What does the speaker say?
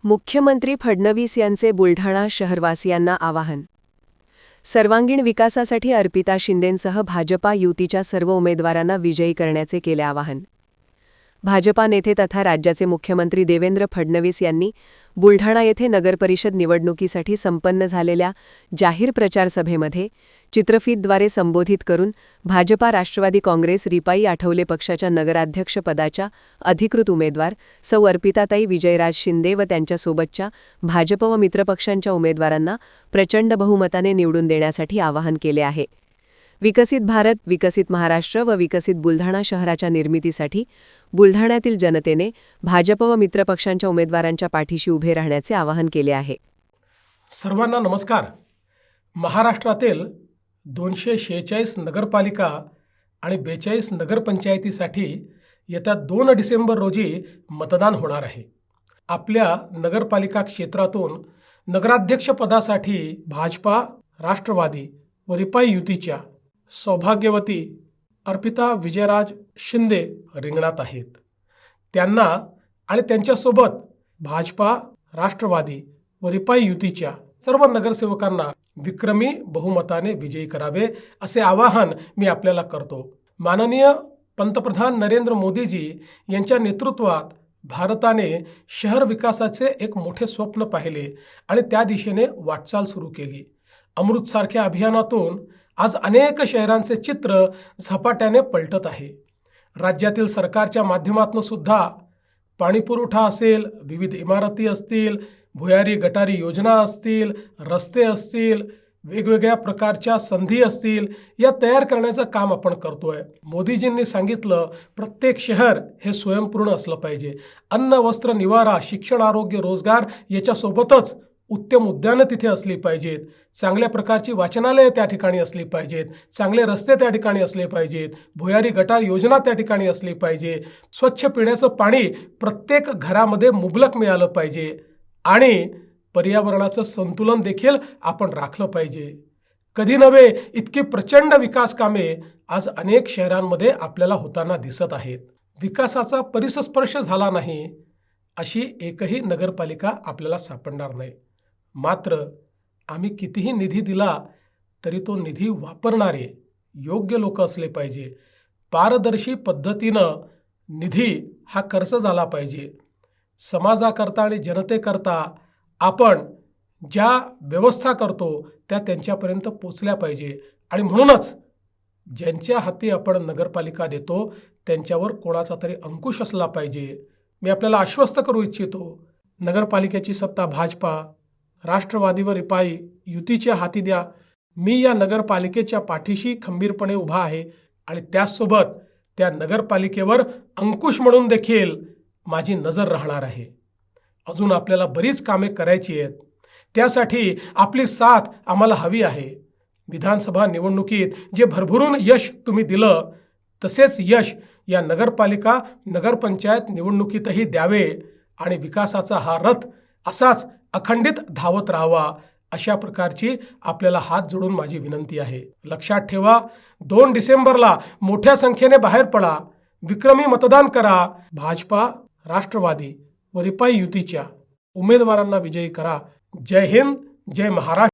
मुख्यमंत्री फडणवीस यांचे बुलढाणा शहरवासियांना आवाहन. सर्वांगीण विकासासाठी अर्पिता शिंदेंसह भाजपा युतीच्या सर्व उमेदवारांना विजयी करण्याचे केले आवाहन. भाजपा नेते तथा राज्याचे मुख्यमंत्री देवेंद्र फडणवीस यांनी बुलढाणा येथे नगरपरिषद निवडणुकीसाठी संपन्न झालेल्या जाहीर प्रचार सभेमध्ये चित्रफीतद्वारे संबोधित करून भाजपा राष्ट्रवादी काँग्रेस रिपाई आठवले पक्षाच्या नगराध्यक्षपदाच्या अधिकृत उमेदवार सौ अर्पिताताई विजयराज शिंदे व त्यांच्यासोबतच्या भाजप व मित्रपक्षांच्या उमेदवारांना प्रचंड बहुमताने निवडून देण्यासाठी आवाहन केले आहे. विकसित भारत, विकसित महाराष्ट्र व विकसित बुलढाणा शहराच्या निर्मितीसाठी बुलढाण्यातील जनतेने भाजप व मित्रपक्षांच्या उमेदवारांच्या पाठीशी उभे राहण्याचे आवाहन केले आहे. सर्वांना नमस्कार. महाराष्ट्रातील 246 नगरपालिका आणि 42 नगरपंचायतीसाठी येत्या 2 डिसेंबर रोजी मतदान होणार आहे. आपल्या नगरपालिका क्षेत्रातून नगराध्यक्षपदासाठी भाजपा, राष्ट्रवादी व रिपाई युतीच्या सौभाग्यवती अर्पिता विजयराज शिंदे रिंगणात आहेत. त्यांना आणि त्यांच्यासोबत भाजपा, राष्ट्रवादी व रिपाई युतीच्या सर्व नगरसेवकांना विक्रमी बहुमताने विजयी करावे असे आवाहन मी आपल्याला करतो. माननीय पंतप्रधान नरेंद्र मोदीजी यांच्या नेतृत्वात भारताने शहर विकासाचे एक मोठे स्वप्न पाहिले आणि त्या दिशेने वाटचाल सुरू केली. अमृतसारख्या अभियानातून आज अनेक शहरांचे चित्र झपाट्याने पलटत आहे. राज्यातील सरकारच्या माध्यमातून सुद्धा पाणीपुरवठा असेल, विविध इमारती असतील, भुयारी गटारी योजना असतील, रस्ते असतील, वेगवेगळ्या प्रकारच्या संधी असतील, या तयार करण्याचं काम आपण करतोय. मोदीजींनी सांगितलं प्रत्येक शहर हे स्वयंपूर्ण असलं पाहिजे. अन्न, वस्त्र, निवारा, शिक्षण, आरोग्य, रोजगार याच्यासोबतच उत्तम उद्यानं तिथे असली पाहिजेत. चांगल्या प्रकारची वाचनालयं त्या ठिकाणी असली पाहिजेत. चांगले रस्ते त्या ठिकाणी असले पाहिजेत. भुयारी गटार योजना त्या ठिकाणी असली पाहिजे. स्वच्छ पिण्याचं पाणी प्रत्येक घरामध्ये मुबलक मिळालं पाहिजे आणि पर्यावरणाचं संतुलन देखील आपण राखलं पाहिजे. कधी नव्हे इतकी प्रचंड विकास कामे आज अनेक शहरांमध्ये आपल्याला होताना दिसत आहेत. विकासाचा परिसस्पर्श झाला नाही अशी एकही नगरपालिका आपल्याला सापडणार नाही. मात्र आम्ही कितीही निधी दिला तरी तो निधी वापरणारे योग्य लोक असले पाहिजे. पारदर्शी पद्धतीनं निधी हा खर्च झाला पाहिजे. समाजाकरता आणि जनतेकरता आपण ज्या व्यवस्था करतो त्या त्यांच्यापर्यंत पोचल्या पाहिजे आणि म्हणूनच ज्यांच्या हाती आपण नगरपालिका देतो त्यांच्यावर कोणाचा तरी अंकुश असला पाहिजे. मी आपल्याला आश्वस्त करू इच्छितो, नगरपालिकेची सत्ता भाजपा, राष्ट्रवादी व रिपाई युतीच्या हाती द्या. मी या नगरपालिकेच्या पाठीशी खंबीरपणे उभा आहे आणि त्याचसोबत त्या नगरपालिकेवर अंकुश म्हणून देखील माझी नजर राहणार आहे. अजून आपल्याला बरीच कामे करायची आहेत. त्यासाठी आपली साथ आम्हाला हवी आहे. विधानसभा निवडणुकीत जे भरभरून यश तुम्ही दिलं तसेच यश या नगरपालिका, नगरपंचायत निवडणुकीतही द्यावे आणि विकासाचा हा रथ असाच अखंडित धावत राहावा अशा प्रकारची आपल्याला हात जोडून माझी विनंती आहे. लक्षात ठेवा, 2 डिसेंबरला मोठ्या संख्येने बाहेर पडा, विक्रमी मतदान करा. भाजपा, राष्ट्रवादी व रिपाई युतीच्या उमेदवारांना विजयी करा. जय हिंद, जय महाराष्ट्र.